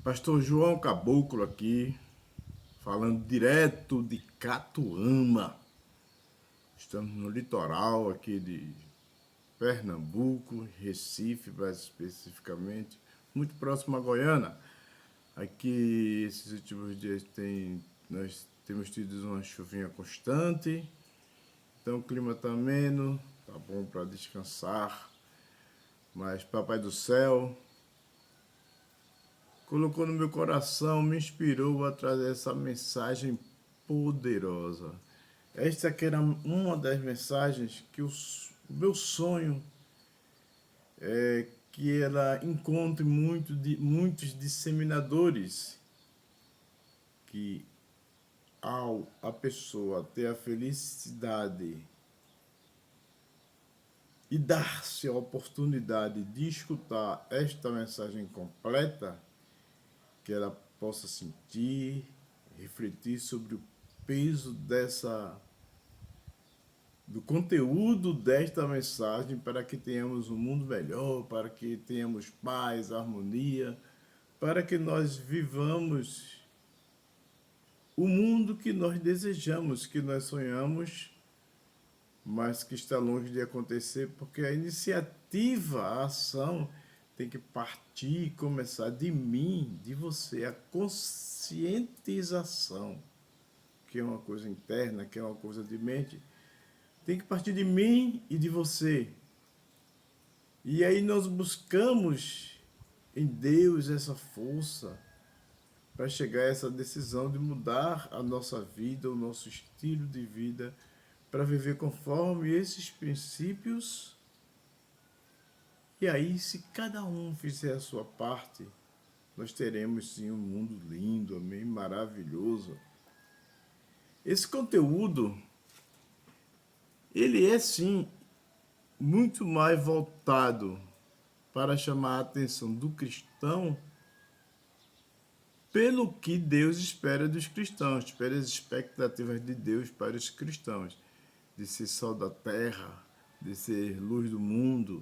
Pastor João Caboclo aqui, falando direto de Catuama. Estamos no litoral aqui de Pernambuco, Recife, mais especificamente, muito próximo a Goiânia. Aqui, esses últimos dias nós temos tido uma chuvinha constante, então o clima está ameno, tá bom para descansar. Mas Papai do Céu colocou no meu coração, me inspirou a trazer essa mensagem poderosa. Esta que era uma das mensagens que o meu sonho é que ela encontre muitos disseminadores que, ao a pessoa ter a felicidade e dar-se a oportunidade de escutar esta mensagem completa, que ela possa sentir, refletir sobre o peso do conteúdo desta mensagem para que tenhamos um mundo melhor, para que tenhamos paz, harmonia, para que nós vivamos o mundo que nós desejamos, que nós sonhamos, mas que está longe de acontecer, porque a iniciativa, a ação tem que partir e começar de mim, de você, a conscientização, que é uma coisa interna, que é uma coisa de mente, tem que partir de mim e de você. E aí nós buscamos em Deus essa força para chegar a essa decisão de mudar a nossa vida, o nosso estilo de vida, para viver conforme esses princípios. E aí, se cada um fizer a sua parte, nós teremos sim um mundo lindo, amém, maravilhoso. Esse conteúdo, ele é sim muito mais voltado para chamar a atenção do cristão pelo que Deus espera dos cristãos, pelas expectativas de Deus para os cristãos, de ser sal da terra, de ser luz do mundo,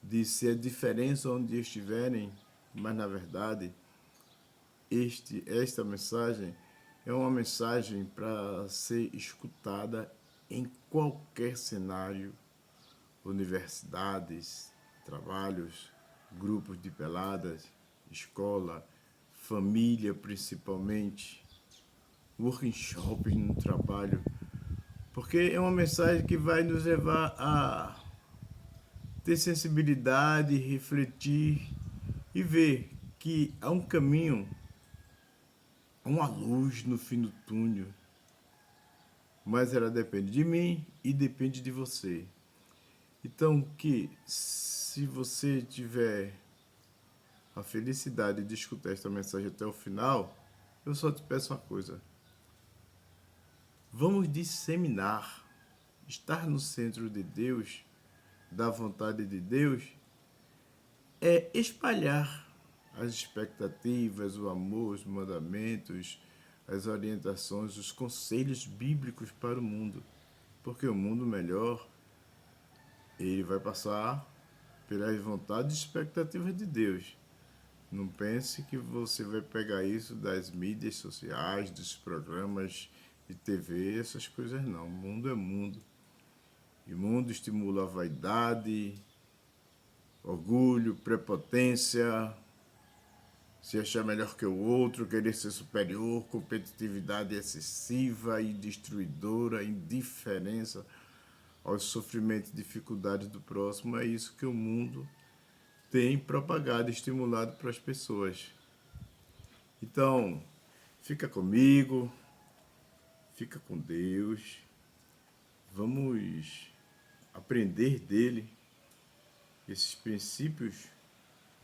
de ser a diferença onde estiverem, mas na verdade esta mensagem é uma mensagem para ser escutada em qualquer cenário, universidades, trabalhos, grupos de peladas, escola, família principalmente, workshops no trabalho, porque é uma mensagem que vai nos levar a ter sensibilidade, refletir e ver que há um caminho, há uma luz no fim do túnel, mas ela depende de mim e depende de você. Então, que se você tiver a felicidade de escutar esta mensagem até o final, eu só te peço uma coisa. Vamos disseminar, estar no centro de Deus, da vontade de Deus, é espalhar as expectativas, o amor, os mandamentos, as orientações, os conselhos bíblicos para o mundo. Porque o mundo melhor, ele vai passar pelas vontades e expectativas de Deus. Não pense que você vai pegar isso das mídias sociais, dos programas de TV, essas coisas não. O mundo é mundo. E o mundo estimula a vaidade, orgulho, prepotência, se achar melhor que o outro, querer ser superior, competitividade excessiva e destruidora, indiferença aos sofrimentos e dificuldades do próximo. É isso que o mundo tem propagado e estimulado para as pessoas. Então, fica comigo, fica com Deus, vamos aprender dele esses princípios.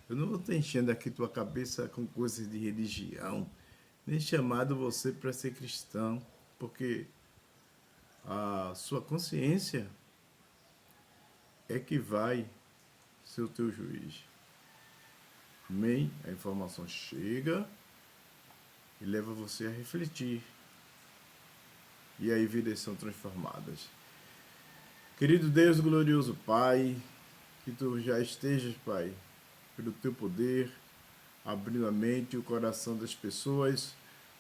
Eu não vou estar enchendo aqui tua cabeça com coisas de religião, nem chamado você para ser cristão, porque a sua consciência é que vai ser o teu juiz. Amém? A informação chega e leva você a refletir. E aí vidas são transformadas. Querido Deus, glorioso Pai, que tu já estejas, Pai, pelo teu poder, abrindo a mente e o coração das pessoas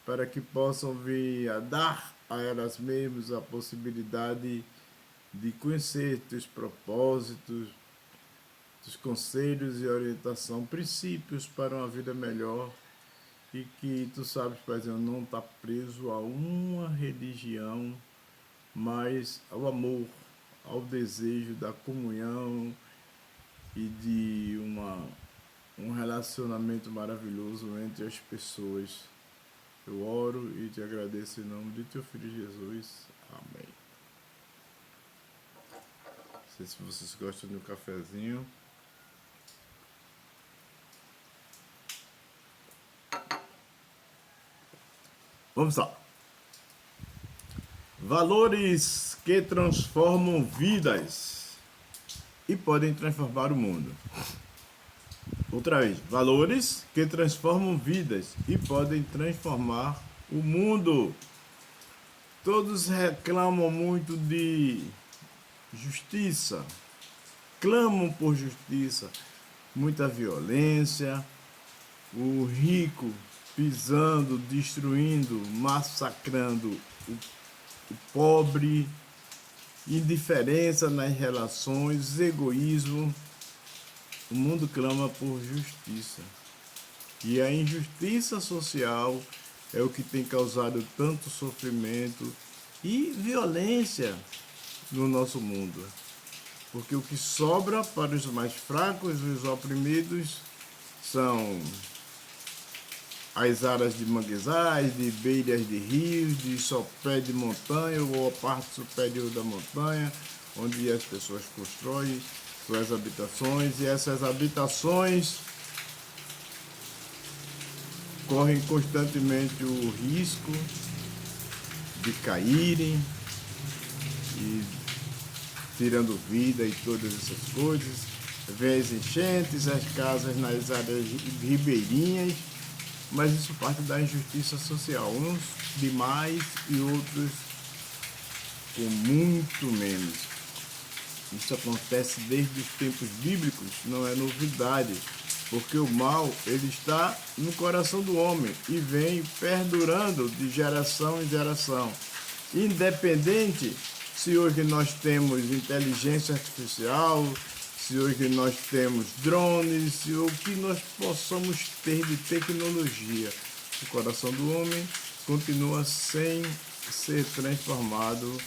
para que possam vir a dar a elas mesmas a possibilidade de conhecer teus propósitos, teus conselhos e orientação, princípios para uma vida melhor e que tu sabes, Paizinho, não está preso a uma religião, mas ao amor, ao desejo da comunhão e de um relacionamento maravilhoso entre as pessoas. Eu oro e te agradeço em nome de teu Filho Jesus. Amém. Não sei se vocês gostam de um cafezinho. Vamos lá. Valores que transformam vidas e podem transformar o mundo. Outra vez, valores que transformam vidas e podem transformar o mundo. Todos reclamam muito de justiça, clamam por justiça, muita violência, o rico pisando, destruindo, massacrando o pobre, indiferença nas relações, egoísmo. O mundo clama por justiça. E a injustiça social é o que tem causado tanto sofrimento e violência no nosso mundo. Porque o que sobra para os mais fracos e os oprimidos são as áreas de manguezais, de beiras de rios, de sopé de montanha ou a parte superior da montanha, onde as pessoas constroem suas habitações, e essas habitações correm constantemente o risco de caírem e tirando vida e todas essas coisas. Vem as enchentes, as casas nas áreas ribeirinhas, mas isso parte da injustiça social, uns de mais e outros com muito menos. Isso acontece desde os tempos bíblicos, não é novidade, porque o mal ele está no coração do homem e vem perdurando de geração em geração. Independente se hoje nós temos inteligência artificial, se hoje nós temos drones, se o que nós possamos ter de tecnologia, o coração do homem continua sem ser transformado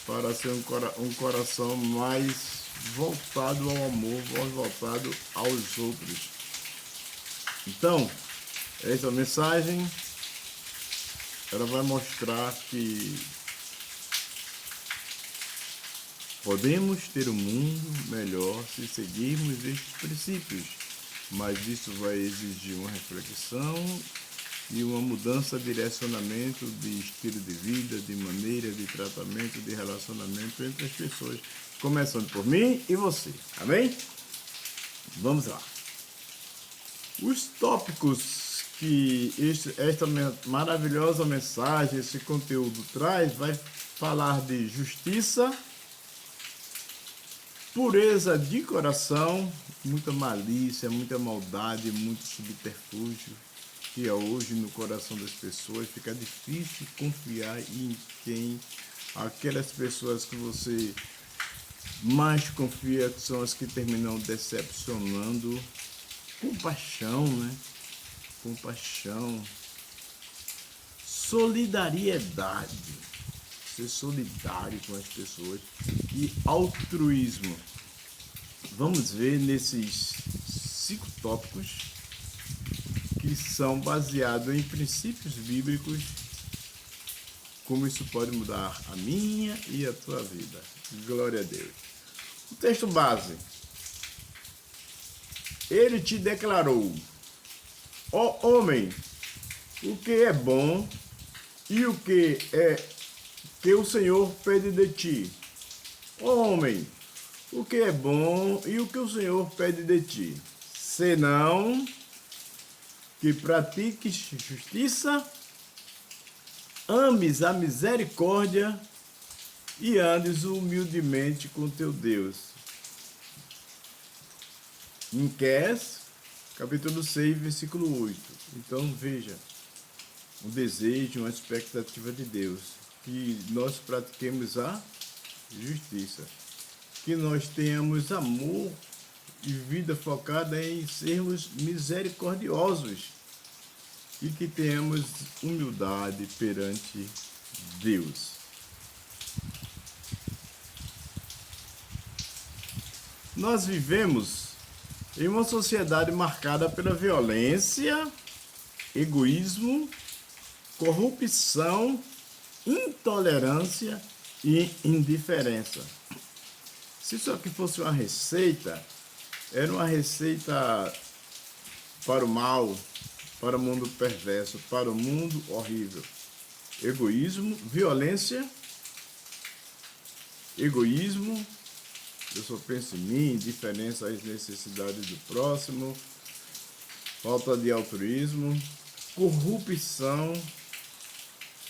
para ser um coração mais voltado ao amor, mais voltado aos outros. Então, essa mensagem, ela vai mostrar que podemos ter um mundo melhor se seguirmos estes princípios, mas isso vai exigir uma reflexão e uma mudança de direcionamento de estilo de vida, de maneira, de tratamento, de relacionamento entre as pessoas, começando por mim e você. Amém? Vamos lá. Os tópicos que esta maravilhosa mensagem, esse conteúdo traz, vai falar de justiça, pureza de coração, muita malícia, muita maldade, muito subterfúgio, que hoje no coração das pessoas fica difícil confiar em quem, aquelas pessoas que você mais confia, que são as que terminam decepcionando. Compaixão, né? Compaixão. Solidariedade. Ser solidário com as pessoas. E altruísmo. Vamos ver nesses 5 tópicos que são baseados em princípios bíblicos, como isso pode mudar a minha e a tua vida. Glória a Deus. O texto base. Ele te declarou: ó homem, o que é bom e o que é que o Senhor pede de ti. Ó homem, o que é bom e o que o Senhor pede de ti, senão que pratiques justiça, ames a misericórdia e andes humildemente com teu Deus. Não queres? capítulo 6, versículo 8. Então veja, um desejo, uma expectativa de Deus, que nós pratiquemos a justiça, que nós tenhamos amor e vida focada em sermos misericordiosos e que tenhamos humildade perante Deus. Nós vivemos em uma sociedade marcada pela violência, egoísmo, corrupção, intolerância e indiferença. Se isso aqui fosse uma receita, era uma receita para o mal, para o mundo perverso, para o mundo horrível. Egoísmo, violência, egoísmo, eu só penso em mim, indiferença às necessidades do próximo, falta de altruísmo, corrupção,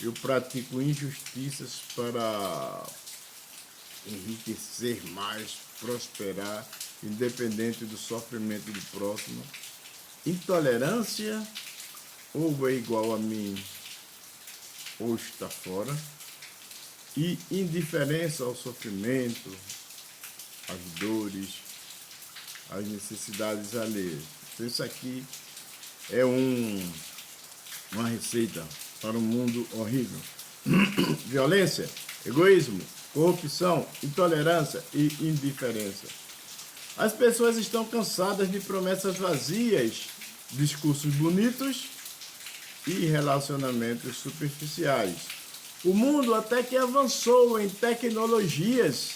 eu pratico injustiças para enriquecer mais, prosperar, independente do sofrimento do próximo. Intolerância, ou é igual a mim, ou está fora. E indiferença ao sofrimento, às dores, às necessidades alheias. Então, isso aqui é uma receita para um mundo horrível. Violência, egoísmo, corrupção, intolerância e indiferença. As pessoas estão cansadas de promessas vazias, discursos bonitos e relacionamentos superficiais. O mundo até que avançou em tecnologias,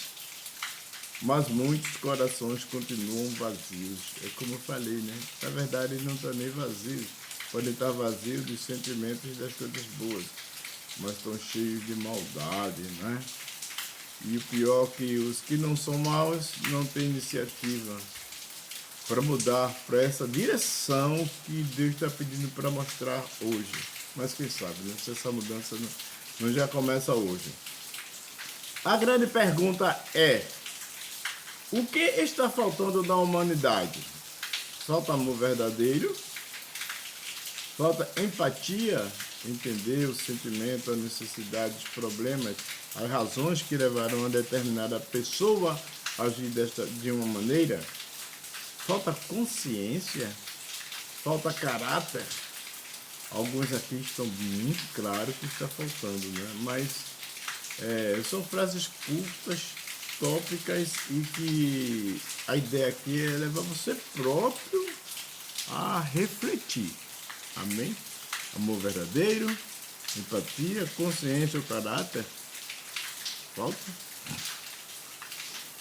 mas muitos corações continuam vazios. É como eu falei, né? Na verdade, não estão nem vazios. Podem estar vazios dos sentimentos e das coisas boas, mas estão cheios de maldade, né? E o pior é que os que não são maus não têm iniciativa para mudar para essa direção que Deus está pedindo para mostrar hoje. Mas quem sabe, né? Se essa mudança não já começa hoje. A grande pergunta é: o que está faltando na humanidade? Falta amor verdadeiro? Falta empatia, entender o sentimento, a necessidade, os problemas, as razões que levaram uma determinada pessoa a agir de uma maneira. Falta consciência, falta caráter. Alguns aqui estão muito claros que está faltando, né? Mas são frases curtas, tópicas, e que a ideia aqui é levar você próprio a refletir. Amém? Amor verdadeiro, empatia, consciência, o caráter. Falta.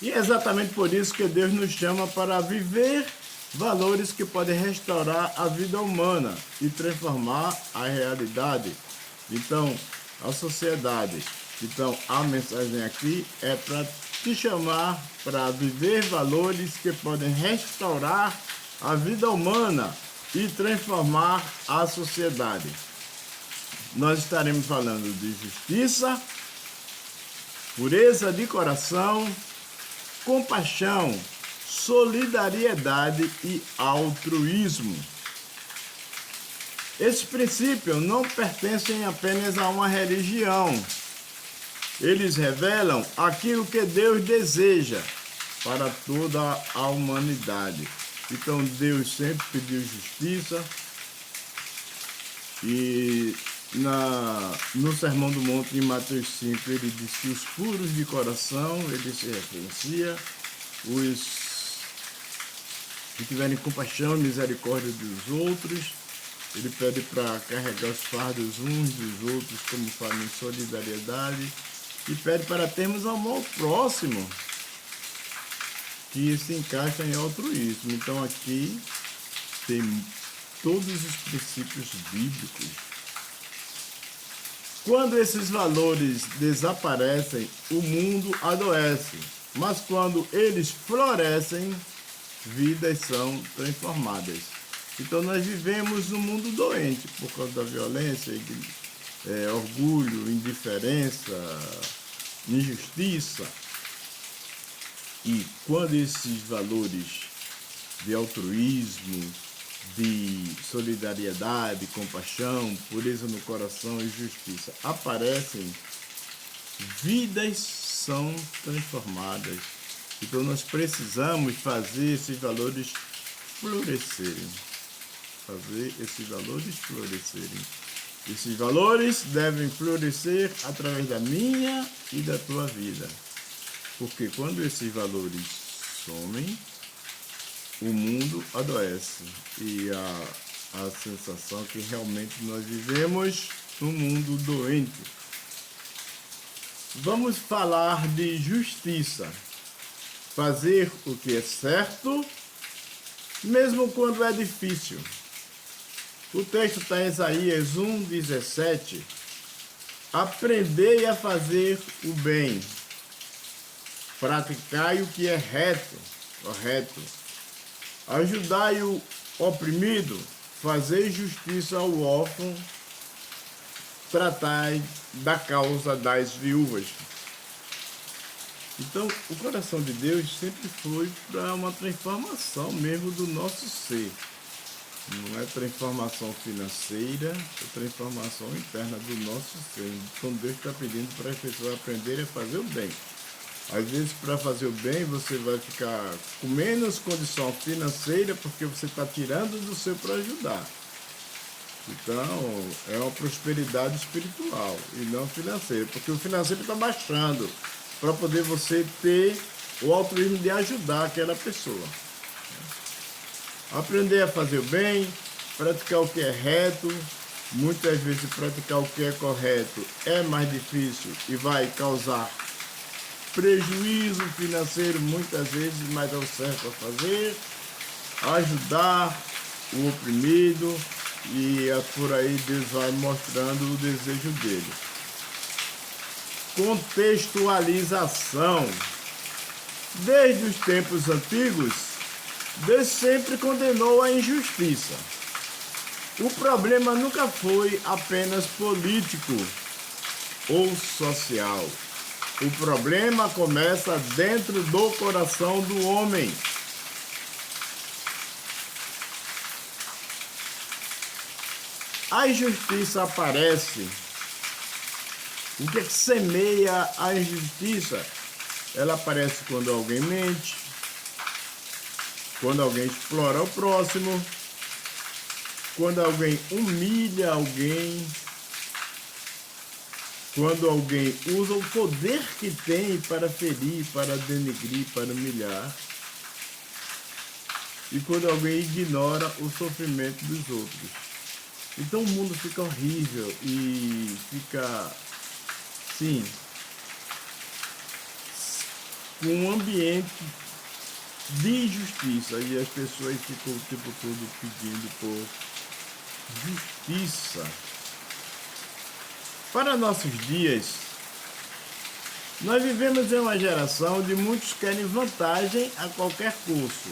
E é exatamente por isso que Deus nos chama para viver valores que podem restaurar a vida humana e transformar a realidade. Então, a sociedade. Então, a mensagem aqui é para te chamar para viver valores que podem restaurar a vida humana e transformar a sociedade. Nós estaremos falando de justiça, pureza de coração, compaixão, solidariedade e altruísmo. Esses princípios não pertencem apenas a uma religião. Eles revelam aquilo que Deus deseja para toda a humanidade. Então Deus sempre pediu justiça, e no Sermão do Monte, em Mateus 5, ele diz que os puros de coração, ele se referencia, os que tiverem compaixão e misericórdia dos outros. Ele pede para carregar os fardos uns dos outros, como fala em solidariedade, e pede para termos amor ao próximo, que se encaixa em altruísmo. Então aqui tem todos os princípios bíblicos. Quando esses valores desaparecem, o mundo adoece, mas quando eles florescem, vidas são transformadas. Então nós vivemos num mundo doente por causa da violência, orgulho, indiferença, injustiça. E quando esses valores de altruísmo, de solidariedade, compaixão, pureza no coração e justiça aparecem, vidas são transformadas. Então nós precisamos fazer esses valores florescerem. Fazer esses valores florescerem. Esses valores devem florescer através da minha e da tua vida. Porque quando esses valores somem, o mundo adoece. E a sensação que realmente nós vivemos num mundo doente. Vamos falar de justiça. Fazer o que é certo, mesmo quando é difícil. O texto está em Isaías 1:17. Aprendei a fazer o bem. Praticai o que é reto, correto. Ajudai o oprimido. Fazei justiça ao órfão. Tratai da causa das viúvas. Então, o coração de Deus sempre foi para uma transformação mesmo do nosso ser. Não é transformação financeira, é transformação interna do nosso ser. Então, Deus está pedindo para as pessoas aprenderem a fazer o bem. Às vezes, para fazer o bem, você vai ficar com menos condição financeira porque você está tirando do seu para ajudar. Então, é uma prosperidade espiritual e não financeira, porque o financeiro está baixando para poder você ter o altruísmo de ajudar aquela pessoa. Aprender a fazer o bem, praticar o que é reto. Muitas vezes praticar o que é correto é mais difícil e vai causar prejuízo financeiro muitas vezes, mas é o certo a fazer. Ajudar o oprimido e por aí Deus vai mostrando o desejo dele. Contextualização. Desde os tempos antigos, Deus sempre condenou a injustiça. O problema nunca foi apenas político ou social. O problema começa dentro do coração do homem. A injustiça aparece. O que é que semeia a injustiça? Ela aparece quando alguém mente, quando alguém explora o próximo, quando alguém humilha alguém, quando alguém usa o poder que tem para ferir, para denegrir, para humilhar, e quando alguém ignora o sofrimento dos outros. Então o mundo fica horrível e fica, sim, com um ambiente de injustiça e as pessoas ficam o tempo todo pedindo por justiça. Para nossos dias, nós vivemos em uma geração onde muitos querem vantagem a qualquer custo.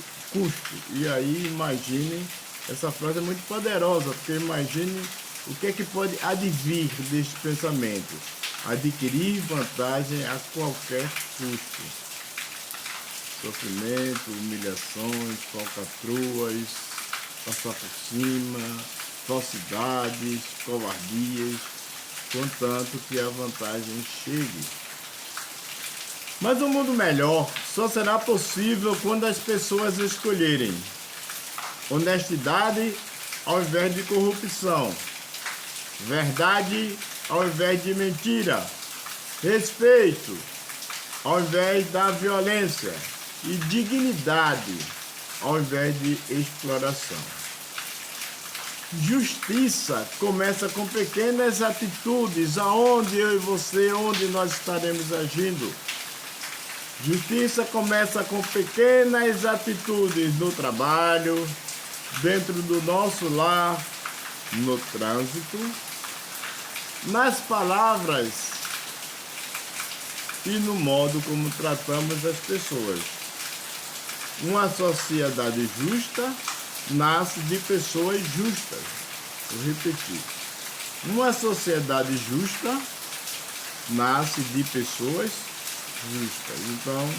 E aí imaginem, essa frase é muito poderosa, porque imagine o que é que pode advir deste pensamento. Adquirir vantagem a qualquer custo. Sofrimento, humilhações, falcatruas, passar por cima, falsidades, covardias, contanto que a vantagem chegue. Mas um mundo melhor só será possível quando as pessoas escolherem honestidade ao invés de corrupção, verdade ao invés de mentira, respeito ao invés da violência e dignidade ao invés de exploração. Justiça começa com pequenas atitudes, aonde eu e você, onde nós estaremos agindo. Justiça começa com pequenas atitudes no trabalho, dentro do nosso lar, no trânsito, nas palavras e no modo como tratamos as pessoas. Uma sociedade justa nasce de pessoas justas. Vou repetir. Uma sociedade justa nasce de pessoas justas. Então,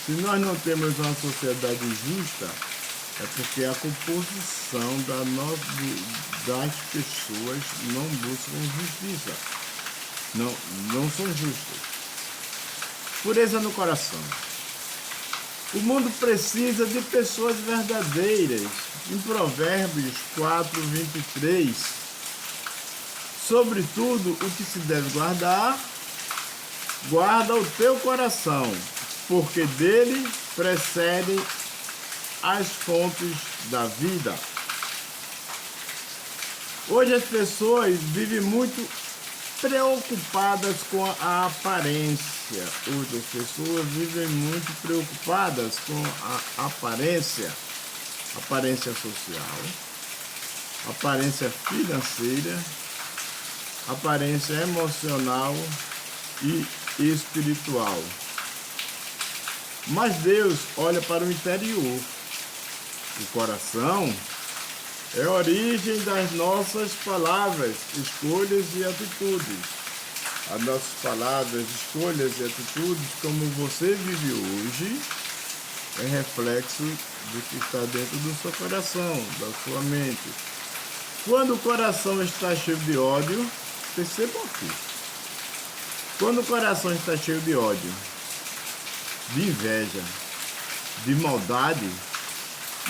se nós não temos uma sociedade justa, É porque a composição das pessoas não buscam justiça. Não são justas. Pureza no coração. O mundo precisa de pessoas verdadeiras. Em Provérbios 4:23, sobretudo o que se deve guardar, guarda o teu coração, porque dele precedem as fontes da vida. Hoje as pessoas vivem muito preocupadas com a aparência. Hoje as pessoas vivem muito preocupadas com a aparência social, aparência financeira, aparência emocional e espiritual. Mas Deus olha para o interior. O coração é a origem das nossas palavras, escolhas e atitudes. As nossas palavras, escolhas e atitudes, como você vive hoje, é reflexo do que está dentro do seu coração, da sua mente. Quando o coração está cheio de ódio, perceba aqui. Quando o coração está cheio de ódio, de inveja, de maldade,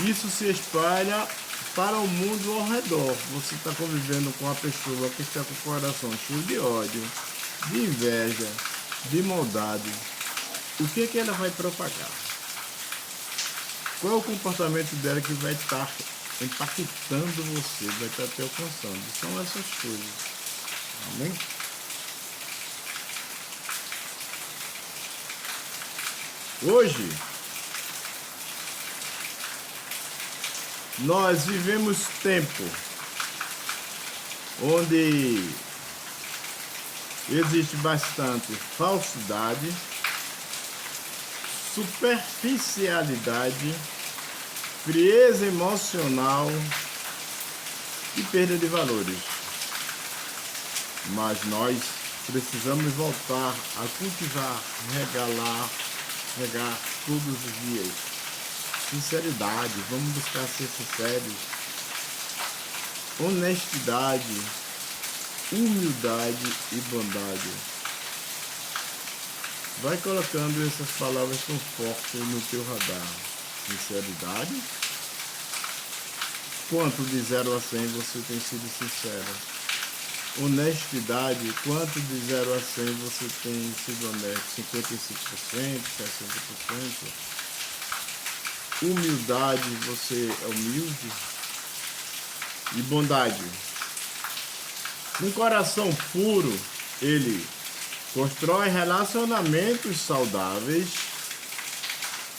isso se espalha para o mundo ao redor. Você está convivendo com uma pessoa que está com o coração cheio de ódio, de inveja, de maldade. O que ela vai propagar? Qual é o comportamento dela que vai estar impactando você, vai estar te alcançando? São essas coisas. Amém? Hoje, nós vivemos tempo onde existe bastante falsidade, superficialidade, frieza emocional e perda de valores. Mas nós precisamos voltar a cultivar, regar todos os dias. Sinceridade, vamos buscar ser sinceros. Honestidade, humildade e bondade. Vai colocando essas palavras com força no teu radar. Sinceridade. Quanto de 0 a 100 você tem sido sincero? Honestidade. Quanto de 0 a 100 você tem sido honesto? 55%, 60%? Humildade, você é humilde? E bondade. Um coração puro, ele constrói relacionamentos saudáveis.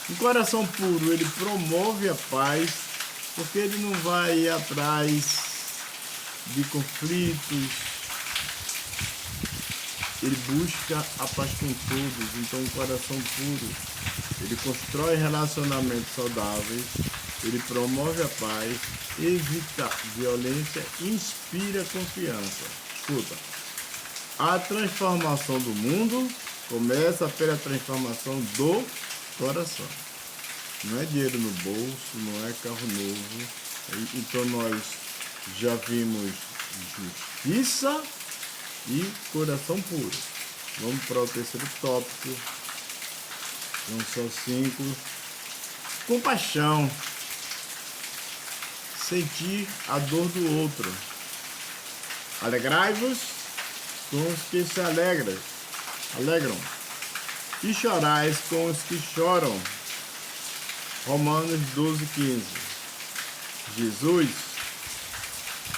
Um coração puro, ele promove a paz, porque ele não vai ir atrás de conflitos. Ele busca a paz com todos. Então, um coração puro, ele constrói relacionamentos saudáveis, ele promove a paz, evita violência, inspira confiança. Escuta, a transformação do mundo começa pela transformação do coração. Não é dinheiro no bolso, não é carro novo. Então nós já vimos justiça e coração puro. Vamos para o terceiro tópico. Não são 5. Compaixão. Sentir a dor do outro. Alegrai-vos com os que se alegram, e chorais com os que choram. Romanos 12:15. Jesus,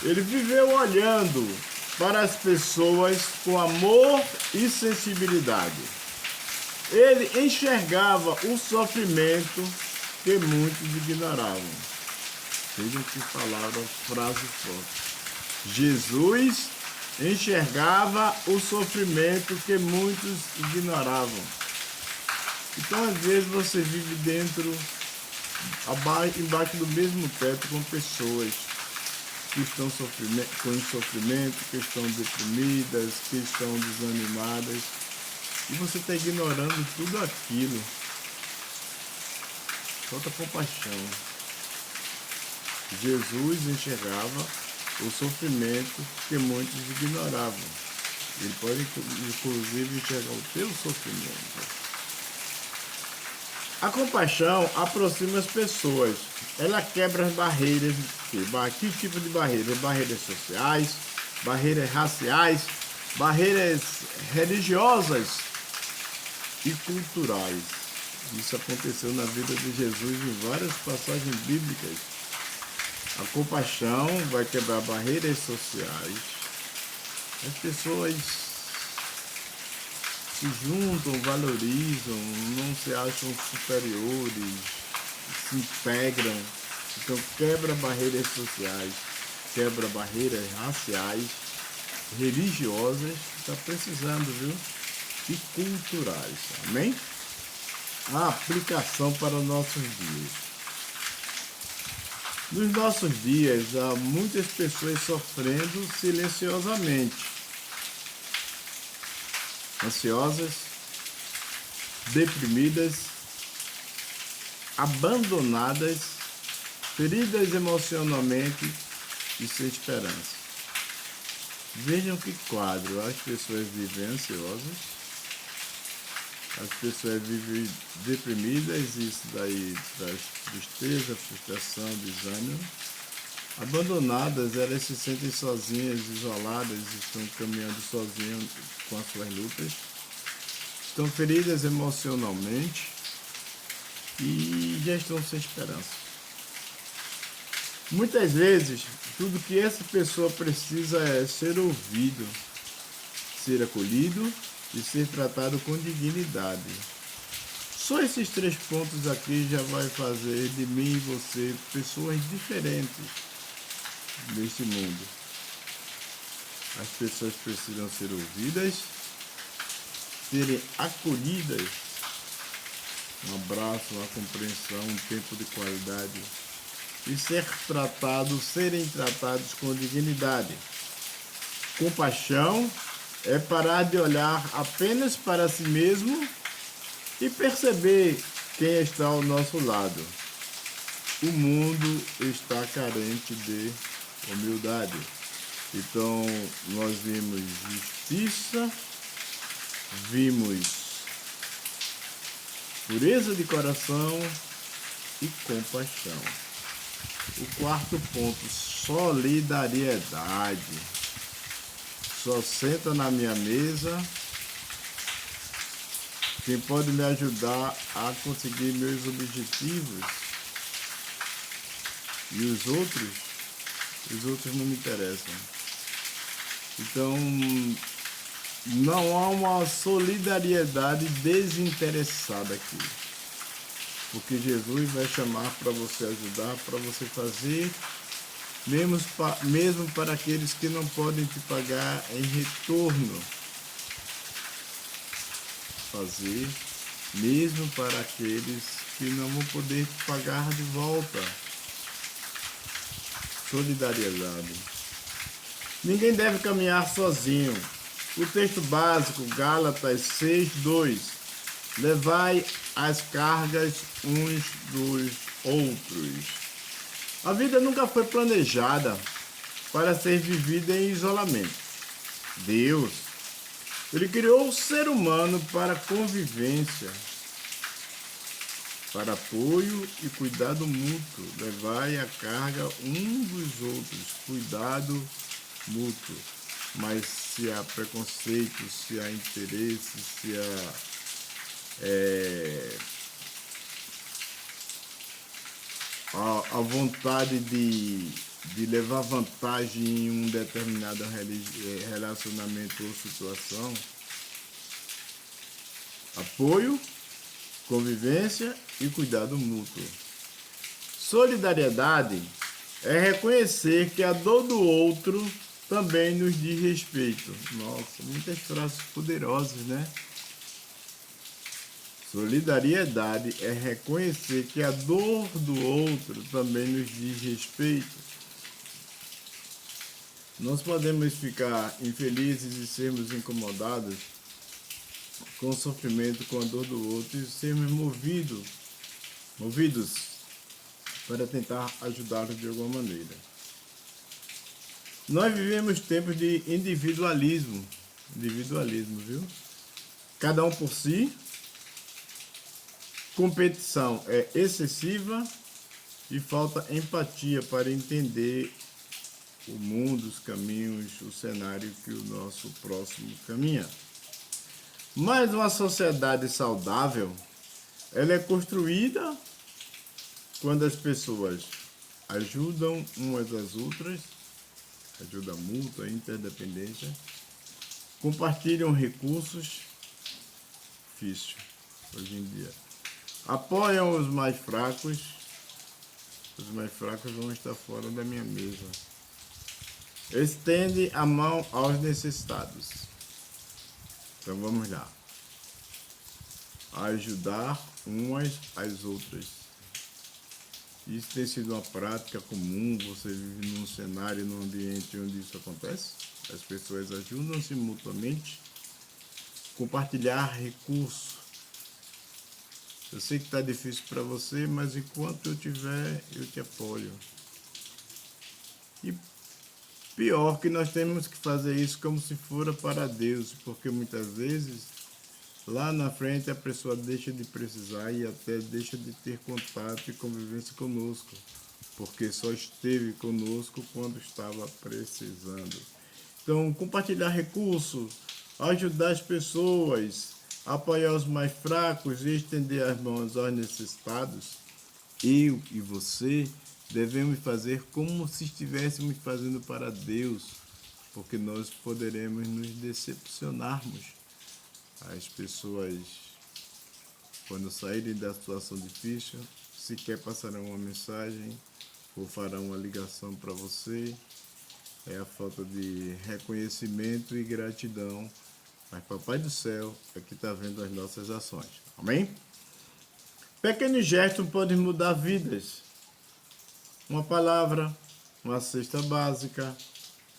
ele viveu olhando para as pessoas com amor e sensibilidade. Ele enxergava o sofrimento que muitos ignoravam. Vejam que palavra, frase forte. Jesus enxergava o sofrimento que muitos ignoravam. Então, às vezes, você vive embaixo do mesmo teto com pessoas que estão com sofrimento, que estão deprimidas, que estão desanimadas. E você está ignorando tudo aquilo. Falta compaixão. Jesus enxergava o sofrimento que muitos ignoravam. Ele pode, inclusive, enxergar o teu sofrimento. A compaixão aproxima as pessoas. Ela quebra as barreiras. Que tipo de barreiras? Barreiras sociais, barreiras raciais, barreiras religiosas e culturais. Isso aconteceu na vida de Jesus em várias passagens bíblicas. A compaixão vai quebrar barreiras sociais. As pessoas se juntam, valorizam, não se acham superiores, se integram. Então quebra barreiras sociais, quebra barreiras raciais, religiosas, está precisando, viu? E culturais, amém? A aplicação para os nossos dias. Nos nossos dias, há muitas pessoas sofrendo silenciosamente, ansiosas, deprimidas, abandonadas, feridas emocionalmente e sem esperança. Vejam que quadro, as pessoas vivem ansiosas, as pessoas vivem deprimidas, isso daí traz tristeza, frustração, desânimo. Abandonadas, elas se sentem sozinhas, isoladas, estão caminhando sozinhas com as suas lutas. Estão feridas emocionalmente e já estão sem esperança. Muitas vezes, tudo que essa pessoa precisa é ser ouvido, ser acolhido e ser tratado com dignidade. Só esses 3 pontos aqui já vai fazer de mim e você pessoas diferentes neste mundo. As pessoas precisam ser ouvidas, serem acolhidas, um abraço, uma compreensão, um tempo de qualidade e serem tratados com dignidade. Compaixão é parar de olhar apenas para si mesmo e perceber quem está ao nosso lado. O mundo está carente de humildade. Então, nós vimos justiça, vimos pureza de coração e compaixão. O 4º ponto, solidariedade. Só senta na minha mesa quem pode me ajudar a conseguir meus objetivos. E os outros não me interessam. Então, não há uma solidariedade desinteressada aqui. Porque Jesus vai chamar para você ajudar, para você fazer, mesmo para aqueles que não podem te pagar em retorno. Fazer, mesmo para aqueles que não vão poder te pagar de volta. Solidariedade. Ninguém deve caminhar sozinho. O texto básico, Gálatas 6:2. Levai as cargas uns dos outros. A vida nunca foi planejada para ser vivida em isolamento. Deus, Ele criou o ser humano para convivência, para apoio e cuidado mútuo. Levai a carga um dos outros, cuidado mútuo. Mas se há preconceito, se há interesse, se há a vontade de levar vantagem em um determinado relacionamento ou situação, apoio, convivência e cuidado mútuo. Solidariedade é reconhecer que a dor do outro também nos diz respeito. Nossa, muitas frases poderosas, né? Solidariedade é reconhecer que a dor do outro também nos diz respeito. Nós podemos ficar infelizes e sermos incomodados com o sofrimento, com a dor do outro e sermos movidos para tentar ajudá-los de alguma maneira. Nós vivemos tempos de individualismo, viu? Cada um por si, competição é excessiva e falta empatia para entender o mundo, os caminhos, o cenário que o nosso próximo caminha. Mas uma sociedade saudável, ela é construída quando as pessoas ajudam umas às outras, ajuda mútua, interdependência, compartilham recursos, difícil hoje em dia, apoiam os mais fracos vão estar fora da minha mesa, estende a mão aos necessitados. Então vamos lá, ajudar umas às outras. Isso tem sido uma prática comum, você vive num cenário, num ambiente onde isso acontece, as pessoas ajudam-se mutuamente, compartilhar recursos. Eu sei que está difícil para você, mas enquanto eu tiver, eu te apoio. E pior que nós temos que fazer isso como se fora para Deus, porque muitas vezes lá na frente a pessoa deixa de precisar e até deixa de ter contato e convivência conosco, porque só esteve conosco quando estava precisando. Então, compartilhar recursos, ajudar as pessoas, apoiar os mais fracos e estender as mãos aos necessitados, eu e você devemos fazer como se estivéssemos fazendo para Deus, porque nós poderemos nos decepcionarmos. As pessoas, quando saírem da situação difícil, sequer passarão uma mensagem ou farão uma ligação para você. É a falta de reconhecimento e gratidão. Mas Papai do Céu é que está vendo as nossas ações. Amém? Pequenos gestos podem mudar vidas. Uma palavra, uma cesta básica,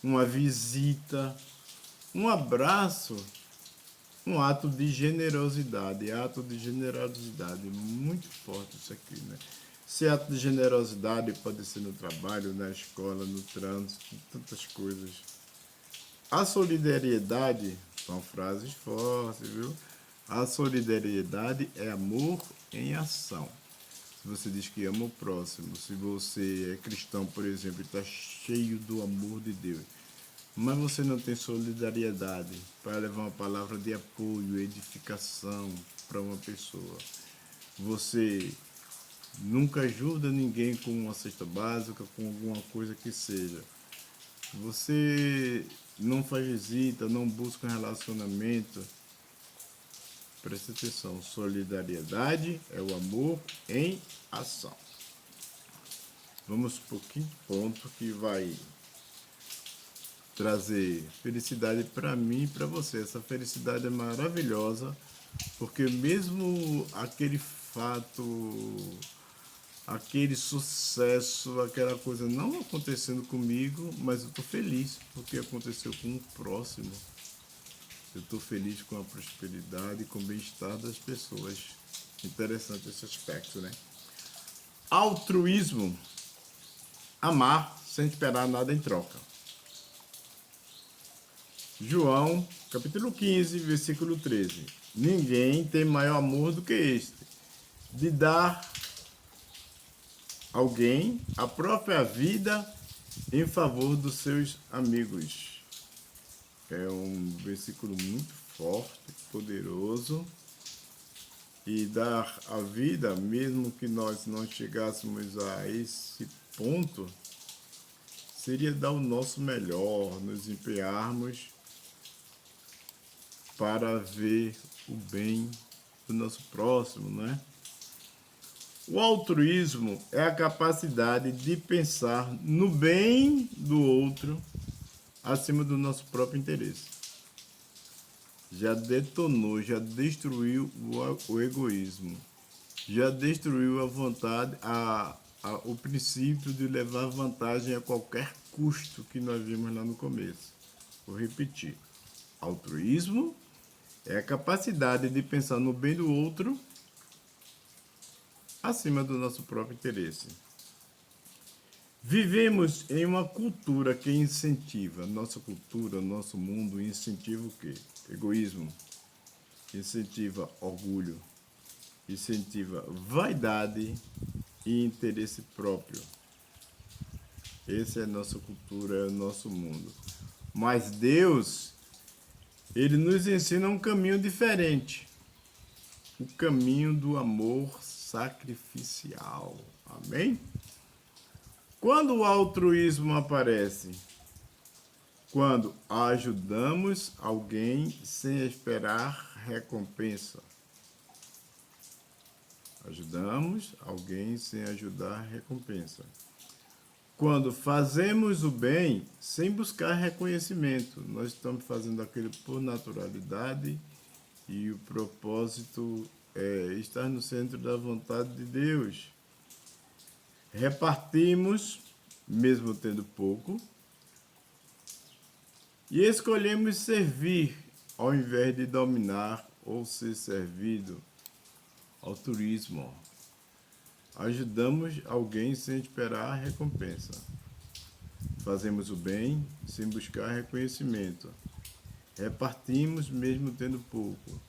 uma visita, um abraço, um ato de generosidade. Ato de generosidade, muito forte isso aqui, né? Esse ato de generosidade pode ser no trabalho, na escola, no trânsito, tantas coisas. A solidariedade, são frases fortes, viu? A solidariedade é amor em ação. Se você diz que ama o próximo, se você é cristão, por exemplo, está cheio do amor de Deus, mas você não tem solidariedade para levar uma palavra de apoio, edificação para uma pessoa, você nunca ajuda ninguém com uma cesta básica, com alguma coisa que seja, você não faz visita, não busca um relacionamento, preste atenção, solidariedade é o amor em ação. Vamos para o quinto ponto que vai trazer felicidade para mim e para você. Essa felicidade é maravilhosa, porque mesmo aquele fato, aquele sucesso, aquela coisa não acontecendo comigo, mas eu estou feliz porque aconteceu com o próximo. Eu estou feliz com a prosperidade e com o bem-estar das pessoas. Interessante esse aspecto, né? Altruísmo. Amar sem esperar nada em troca. João, capítulo 15, versículo 13. Ninguém tem maior amor do que este, de dar alguém a própria vida em favor dos seus amigos. É um versículo muito forte, poderoso. E dar a vida, mesmo que nós não chegássemos a esse ponto, seria dar o nosso melhor, nos empenharmos para ver o bem do nosso próximo, né? O altruísmo é a capacidade de pensar no bem do outro acima do nosso próprio interesse. Já detonou, já destruiu o egoísmo, já destruiu a vontade, o princípio de levar vantagem a qualquer custo que nós vimos lá no começo. Vou repetir. Altruísmo é a capacidade de pensar no bem do outro acima do nosso próprio interesse. Vivemos em uma cultura que incentiva, nossa cultura, nosso mundo incentiva o quê? Egoísmo, incentiva orgulho, incentiva vaidade e interesse próprio. Essa é a nossa cultura, é o nosso mundo. Mas Deus, Ele nos ensina um caminho diferente. O caminho do amor sacrificial. Amém? Quando o altruísmo aparece? Quando ajudamos alguém sem esperar recompensa. Ajudamos alguém sem ajudar recompensa. Quando fazemos o bem sem buscar reconhecimento, nós estamos fazendo aquilo por naturalidade e o propósito é estar no centro da vontade de Deus. Repartimos, mesmo tendo pouco, e escolhemos servir ao invés de dominar ou ser servido. Altruísmo. Ajudamos alguém sem esperar recompensa. Fazemos o bem sem buscar reconhecimento. Repartimos mesmo tendo pouco.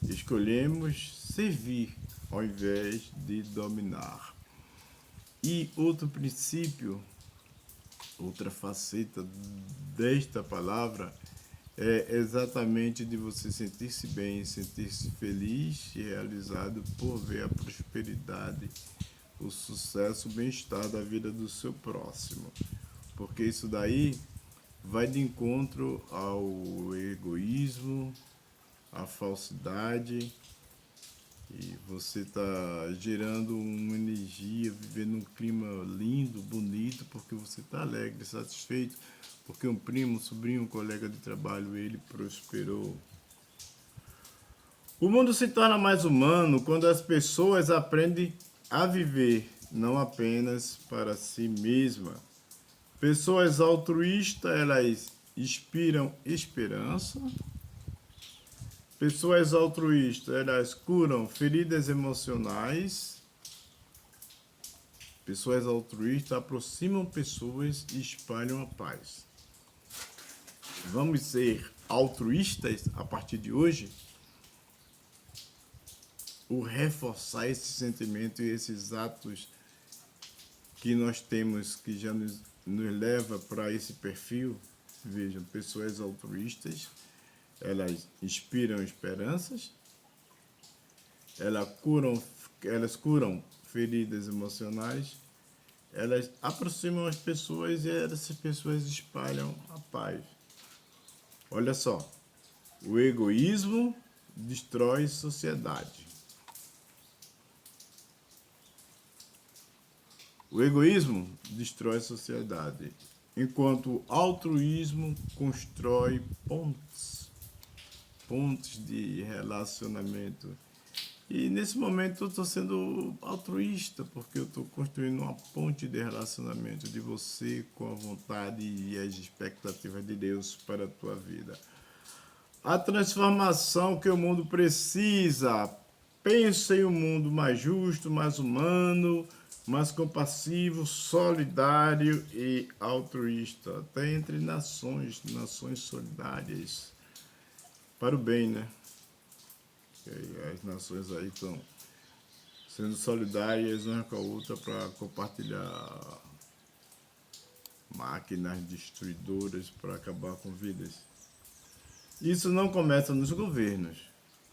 Escolhemos servir ao invés de dominar. E outro princípio, outra faceta desta palavra é exatamente de você sentir-se bem, sentir-se feliz e realizado por ver a prosperidade, o sucesso, o bem-estar da vida do seu próximo. Porque isso daí vai de encontro ao egoísmo, à falsidade, e você está gerando uma energia, vivendo um clima lindo, bonito, porque você está alegre, satisfeito, porque um primo, um sobrinho, um colega de trabalho, ele prosperou. O mundo se torna mais humano quando as pessoas aprendem a viver, não apenas para si mesma. Pessoas altruístas, elas inspiram esperança. Pessoas altruístas, elas curam feridas emocionais. Pessoas altruístas aproximam pessoas e espalham a paz. Vamos ser altruístas a partir de hoje? Ou reforçar esse sentimento e esses atos que nós temos, que já nos leva para esse perfil? Vejam, pessoas altruístas, elas inspiram esperanças, elas curam feridas emocionais, elas aproximam as pessoas e essas pessoas espalham a paz. Olha só, o egoísmo destrói sociedade. O egoísmo destrói sociedade, enquanto o altruísmo constrói pontes de relacionamento. E nesse momento eu estou sendo altruísta, porque eu estou construindo uma ponte de relacionamento de você com a vontade e as expectativas de Deus para a tua vida. A transformação que o mundo precisa. Pensa em um mundo mais justo, mais humano, mais compassivo, solidário e altruísta. Até entre nações solidárias. Para o bem, né? As nações aí estão sendo solidárias uma com a outra para compartilhar máquinas destruidoras para acabar com vidas. Isso não começa nos governos,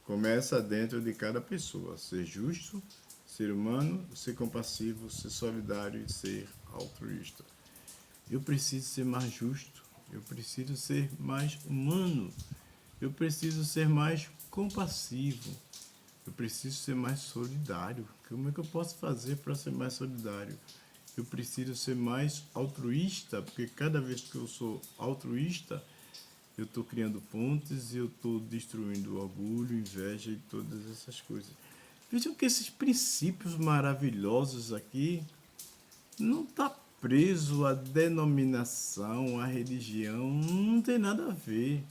começa dentro de cada pessoa. Ser justo, ser humano, ser compassivo, ser solidário e ser altruísta. Eu preciso ser mais justo, eu preciso ser mais humano, eu preciso ser mais compassivo, eu preciso ser mais solidário. Como é que eu posso fazer para ser mais solidário? Eu preciso ser mais altruísta, porque cada vez que eu sou altruísta, eu estou criando pontes e eu estou destruindo orgulho, inveja e todas essas coisas. Vejam que esses princípios maravilhosos aqui não está preso à denominação, à religião, não tem nada a ver.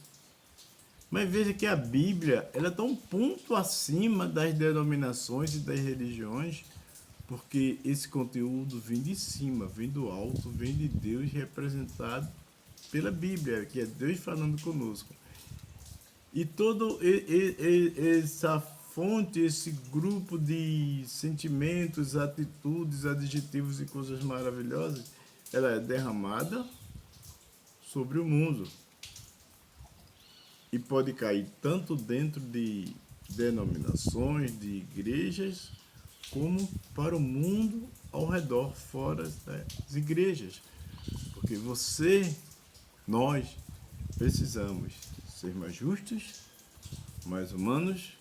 Mas veja que a Bíblia ela está um ponto acima das denominações e das religiões, porque esse conteúdo vem de cima, vem do alto, vem de Deus representado pela Bíblia, que é Deus falando conosco. E todo essa fonte, esse grupo de sentimentos, atitudes, adjetivos e coisas maravilhosas, ela é derramada sobre o mundo. E pode cair tanto dentro de denominações, de igrejas, como para o mundo ao redor, fora das igrejas. Porque nós, precisamos ser mais justos, mais humanos,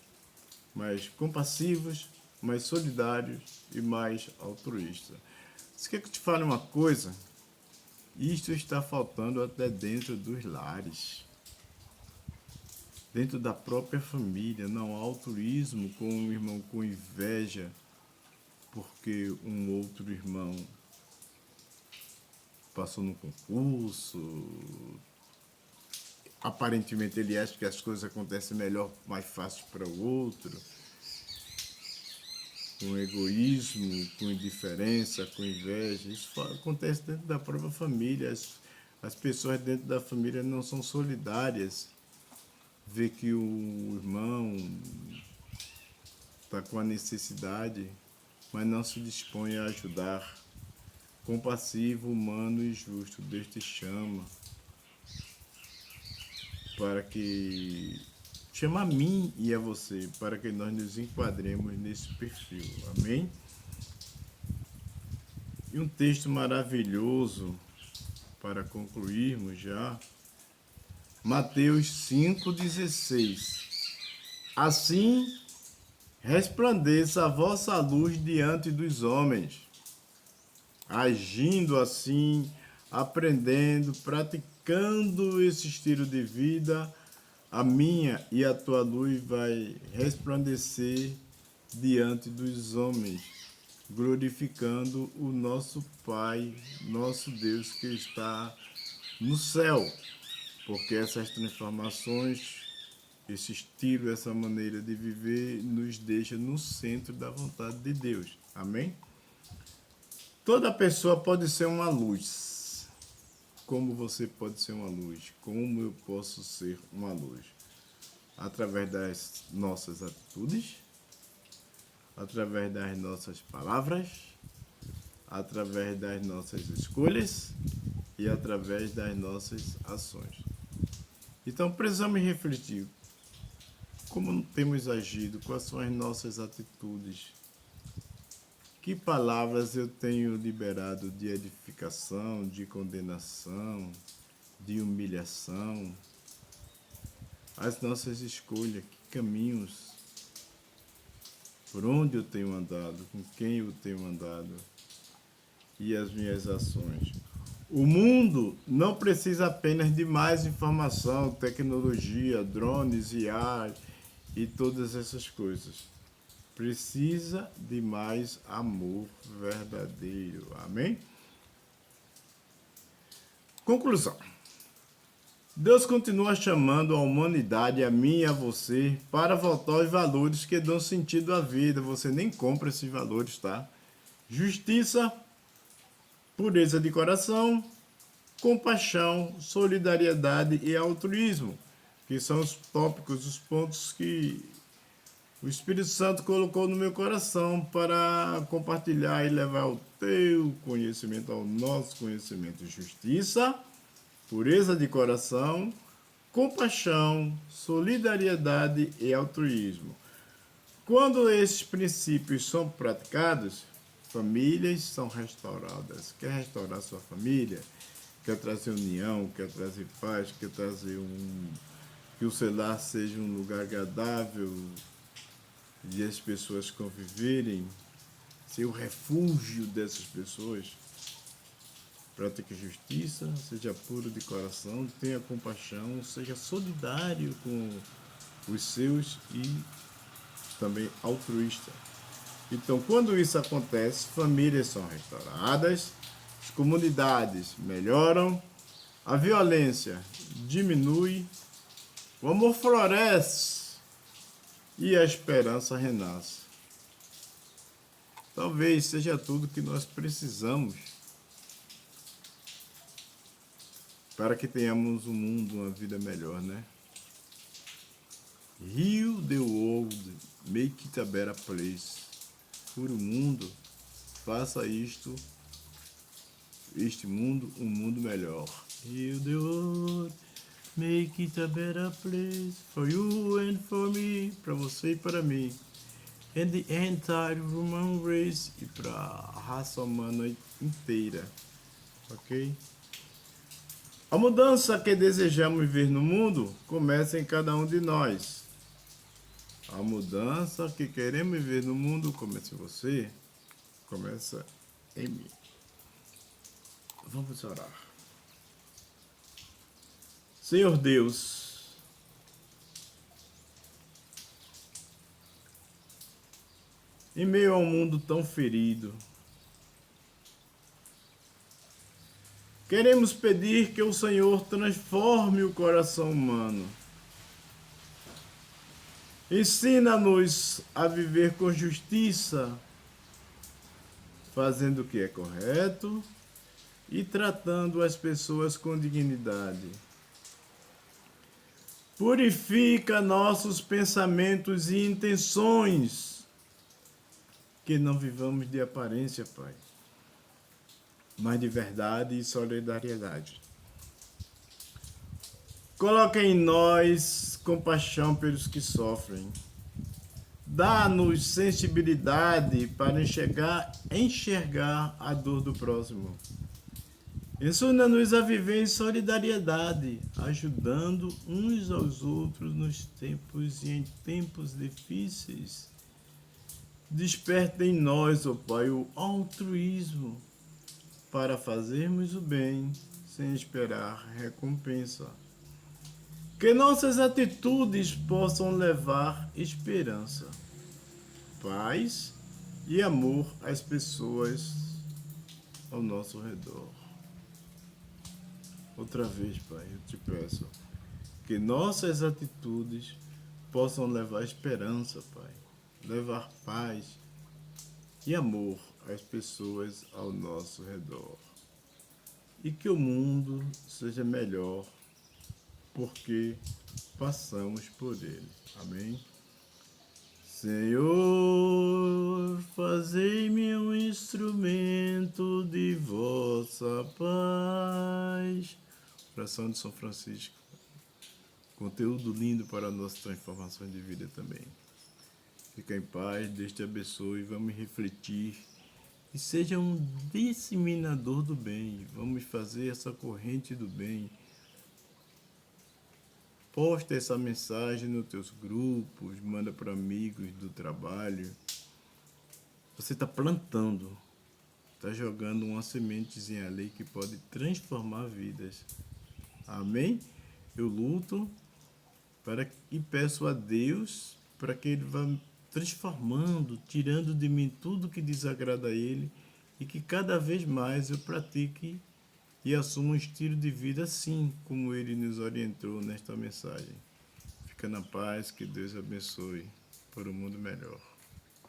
mais compassivos, mais solidários e mais altruístas. Você quer que eu te fale uma coisa? Isto está faltando até dentro dos lares. Dentro da própria família, não há altruísmo com um irmão com inveja, porque um outro irmão passou no concurso, aparentemente ele acha que as coisas acontecem melhor, mais fácil para o outro, com egoísmo, com indiferença, com inveja. Isso acontece dentro da própria família. As pessoas dentro da família não são solidárias. Vê que o irmão está com a necessidade, mas não se dispõe a ajudar. Compassivo, humano e justo, Deus te chama para que... Chama a mim e a você, para que nós nos enquadremos nesse perfil. Amém? E um texto maravilhoso para concluirmos já. Mateus 5,16. Assim resplandeça a vossa luz diante dos homens, agindo assim, aprendendo, praticando esse estilo de vida, a minha e a tua luz vai resplandecer diante dos homens, glorificando o nosso Pai, nosso Deus que está no céu. Porque essas transformações, esse estilo, essa maneira de viver nos deixa no centro da vontade de Deus. Amém? Toda pessoa pode ser uma luz. Como você pode ser uma luz? Como eu posso ser uma luz? Através das nossas atitudes, através das nossas palavras, através das nossas escolhas e através das nossas ações. Então precisamos refletir como temos agido, quais são as nossas atitudes, que palavras eu tenho liberado de edificação, de condenação, de humilhação, as nossas escolhas, que caminhos, por onde eu tenho andado, com quem eu tenho andado e as minhas ações. O mundo não precisa apenas de mais informação, tecnologia, drones, IA e todas essas coisas. Precisa de mais amor verdadeiro. Amém? Conclusão. Deus continua chamando a humanidade, a mim e a você, para voltar aos valores que dão sentido à vida. Você nem compra esses valores, tá? Justiça, pureza de coração, compaixão, solidariedade e altruísmo, que são os tópicos, os pontos que o Espírito Santo colocou no meu coração para compartilhar e levar o teu conhecimento ao nosso conhecimento. Justiça, pureza de coração, compaixão, solidariedade e altruísmo. Quando esses princípios são praticados, famílias são restauradas. Quer restaurar sua família? Quer trazer união? Quer trazer paz? Quer trazer que o seu lar seja um lugar agradável de as pessoas conviverem, ser o refúgio dessas pessoas? Pratique justiça, seja puro de coração, tenha compaixão, seja solidário com os seus e também altruísta. Então, quando isso acontece, famílias são restauradas, as comunidades melhoram, a violência diminui, o amor floresce e a esperança renasce. talvez seja tudo que nós precisamos para que tenhamos um mundo, uma vida melhor, né? Heal the world, make it a better place. Cure o mundo, faça este mundo, um mundo melhor. Heal the world, make it a better place for you and for me, para você e para mim. And the entire human race, e para a raça humana inteira, ok? A mudança que desejamos ver no mundo começa em cada um de nós. A mudança que queremos ver no mundo começa em você, começa em mim. Vamos orar. Senhor Deus, em meio a um mundo tão ferido, queremos pedir que o Senhor transforme o coração humano. Ensina-nos a viver com justiça, fazendo o que é correto e tratando as pessoas com dignidade. Purifica nossos pensamentos e intenções, que não vivamos de aparência, Pai, mas de verdade e solidariedade. Coloca em nós compaixão pelos que sofrem. Dá-nos sensibilidade para enxergar a dor do próximo. Ensina-nos a viver em solidariedade, ajudando uns aos outros nos tempos e em tempos difíceis. Desperta em nós, ó Pai, o altruísmo para fazermos o bem sem esperar recompensa. Que nossas atitudes possam levar esperança, paz e amor às pessoas ao nosso redor. Outra vez, Pai, eu te peço que nossas atitudes possam levar esperança, Pai, levar paz e amor às pessoas ao nosso redor. E que o mundo seja melhor porque passamos por ele. Amém? Senhor, fazei-me um instrumento de vossa paz. Oração de São Francisco. Conteúdo lindo para a nossa transformação de vida também. Fica em paz, Deus te abençoe. Vamos refletir e seja um disseminador do bem. Vamos fazer essa corrente do bem. Posta essa mensagem nos teus grupos, manda para amigos do trabalho. Você está plantando, está jogando uma sementezinha ali que pode transformar vidas. Amém? Eu luto e peço a Deus para que Ele vá transformando, tirando de mim tudo que desagrada a Ele e que cada vez mais eu pratique e assuma um estilo de vida assim como Ele nos orientou nesta mensagem. Fica na paz, que Deus abençoe por um mundo melhor.